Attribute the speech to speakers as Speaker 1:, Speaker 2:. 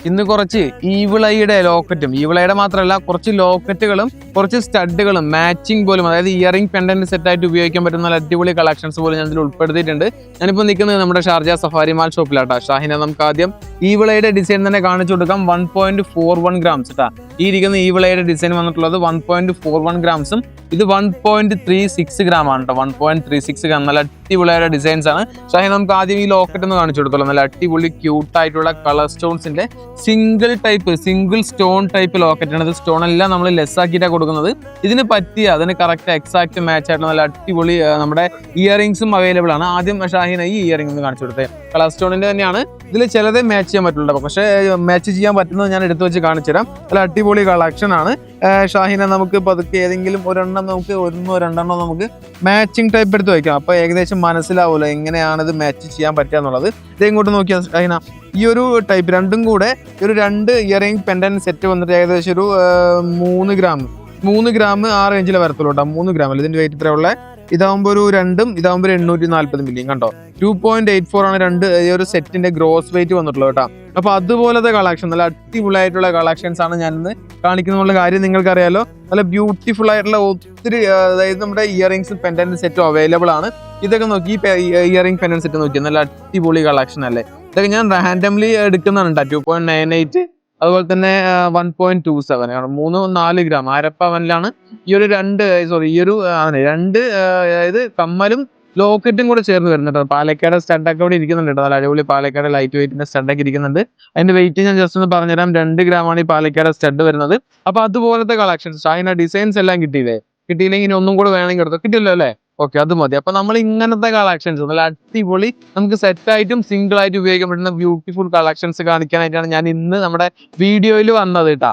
Speaker 1: ഇന്ന് കുറച്ച് ഈവിളയുടെ ലോക്കറ്റും ഈവിളയുടെ മാത്രമല്ല കുറച്ച് ലോക്കറ്റുകളും കുറച്ച് സ്റ്റഡുകളും മാച്ചിങ് പോലും അതായത് ഇയറിംഗ് പെൻഡന്റ് സെറ്റ് ആയിട്ട് ഉപയോഗിക്കാൻ പറ്റുന്ന നല്ല അടിപൊളി കളക്ഷൻസ് പോലും ഞാൻ ഇതിൽ ഉൾപ്പെടുത്തിയിട്ടുണ്ട്. ഞാനിപ്പോൾ നിൽക്കുന്നത് നമ്മുടെ ഷാർജ സഫാരി മാൾ ഷോപ്പിലാട്ടോ. ഷാഹിന, നമുക്ക് ആദ്യം ഈവിളയുടെ ഡിസൈൻ തന്നെ കാണിച്ചു കൊടുക്കാം. 1.41 ഗ്രാംസ് കേട്ടാ. ഈ ഇരിക്കുന്ന ഈവിളയുടെ ഡിസൈൻ വന്നിട്ടുള്ളത് 1.41 ഗ്രാംസും ഇത് 1.36 ഗ്രാം ആണ് കേട്ടോ. 1.36 ഗ്രാം നല്ല അടിപൊളിയായ ഡിസൈൻസ് ആണ്. ഷാഹിന, നമുക്ക് ആദ്യം ഈ ലോക്കറ്റ് ഒന്ന് കാണിച്ചു കൊടുത്തോളാം. നല്ല അടിപൊളി ക്യൂട്ടായിട്ടുള്ള കളർ സ്റ്റോൺസിന്റെ സിംഗിൾ സ്റ്റോൺ ടൈപ്പ് ലോക്കറ്റ് ആണ്. ഇത് സ്റ്റോൺ എല്ലാം നമ്മൾ ലെസ് ആക്കിയിട്ടാണ് കൊടുക്കുന്നത്. ഇതിന് പറ്റിയ അതിന് കറക്റ്റ് എക്സാക്ട് മാച്ച് ആയിട്ടുള്ള നല്ല അടിപൊളി നമ്മുടെ ഇയറിംഗ്സും അവൈലബിൾ ആണ്. ആദ്യം ഷാഹിന ഈ ഇയറിംഗ് ഒന്ന് കാണിച്ചു കൊടുത്തേ. കളർ സ്റ്റോണിന്റെ തന്നെയാണ്. ഇതിൽ ചിലതേ മാച്ച് ചെയ്യാൻ പറ്റുള്ളൂ, പക്ഷേ മാച്ച് ചെയ്യാൻ പറ്റുന്നത് ഞാൻ എടുത്തു വെച്ച് കാണിച്ചു തരാം. നല്ല അടിപൊളി കളക്ഷൻ ആണ്. ഷാഹിന, നമുക്ക് പതുക്കെ ഏതെങ്കിലും ഒരെണ്ണം നമുക്ക് ഒന്നോ രണ്ടെണ്ണോ നമുക്ക് മാച്ചിങ് ടൈപ്പ് എടുത്ത് വയ്ക്കാം. അപ്പൊ ഏകദേശം മനസ്സിലാവുമല്ലോ എങ്ങനെയാണ് ഇത് മാച്ച് ചെയ്യാൻ പറ്റുക എന്നുള്ളത്. ഇത് ഇങ്ങോട്ട് നോക്കിയാൽ ഷാഹിന, ഈ ഒരു ടൈപ്പ് രണ്ടും കൂടെ ഒരു 2 ഇയറിംഗ് പെൻഡന്റ് സെറ്റ് വന്നിട്ട് ഏകദേശം ഒരു 3 ഗ്രാം ആ റേഞ്ചിൽ വരത്തുള്ളൂ കേട്ടോ. 3 ഗ്രാം അല്ല, ഇതിന്റെ വെയിറ്റ് ഇത്രയുള്ള. ഇതാവുമ്പോൾ ഒരു 2ഉം ഇതാവുമ്പോൾ 840 മില്ലിയും കണ്ടോ. 2.84 ആണ് രണ്ട് ഈ ഒരു സെറ്റിന്റെ ഗ്രോസ് വെയിറ്റ് വന്നിട്ടുള്ളത് കേട്ടോ. അപ്പൊ അതുപോലത്തെ കളക്ഷൻ നല്ല അടിപൊളിയായിട്ടുള്ള കളക്ഷൻസ് ആണ് ഞാൻ ഇന്ന് കാണിക്കുന്ന കാര്യം നിങ്ങൾക്കറിയാലോ. നല്ല ബ്യൂട്ടിഫുൾ ആയിട്ടുള്ള ഒത്തിരി അതായത് നമ്മുടെ ഇയറിംഗ്സ് പെൻഡന്റ് സെറ്റും അവൈലബിൾ ആണ്. ഇതൊക്കെ നോക്കി ഈ ഇയറിംഗ് പെൻഡന്റ് സെറ്റ് നോക്കി നല്ല അടിപൊളി കളക്ഷൻ അല്ലേ. ഇതൊക്കെ ഞാൻ റാൻഡംലി എടുക്കുന്നതാണ് കേട്ടോ. 2.98 അതുപോലെ തന്നെ 1.27 3-4 ഗ്രാം അരപ്പവനിലാണ് ഈ ഒരു രണ്ട് അതായത് കമ്മലും ലോക്കറ്റും കൂടെ ചേർന്ന് വരുന്നുണ്ട്. പാലക്കാട് സ്റ്റഡൊക്കെ ഇവിടെ ഇരിക്കുന്നുണ്ട് കേട്ടോ. നല്ല അടിപൊളി പാലക്കാട് ലൈറ്റ് വെയിറ്റിന്റെ സ്റ്റഡൊക്കെ ഇരിക്കുന്നുണ്ട്. അതിന്റെ വെയിറ്റ് ഞാൻ ജസ്റ്റ് ഒന്ന് പറഞ്ഞുതരാം. 2 ഗ്രാമാണ് ഈ പാലക്കാട് സ്റ്റഡ് വരുന്നത്. അപ്പൊ അതുപോലത്തെ കളക്ഷൻസ് അതിന്റെ ഡിസൈൻസ് എല്ലാം കിട്ടിയില്ലെങ്കിൽ ഇനി ഒന്നും കൂടെ വേണമെങ്കിൽ എടുത്തോ. കിട്ടിയല്ലോ അല്ലേ? ഓക്കെ, അത് മതി. അപ്പൊ നമ്മൾ ഇങ്ങനത്തെ കളക്ഷൻസ് നല്ല അടിപൊളി നമുക്ക് സെറ്റ് ആയിട്ടും സിംഗിൾ ആയിട്ട് ഉപയോഗിക്കാൻ പറ്റുന്ന ബ്യൂട്ടിഫുൾ കളക്ഷൻസ് കാണിക്കാനായിട്ടാണ് ഞാൻ ഇന്ന് നമ്മുടെ വീഡിയോയിൽ വന്നത് കേട്ടാ.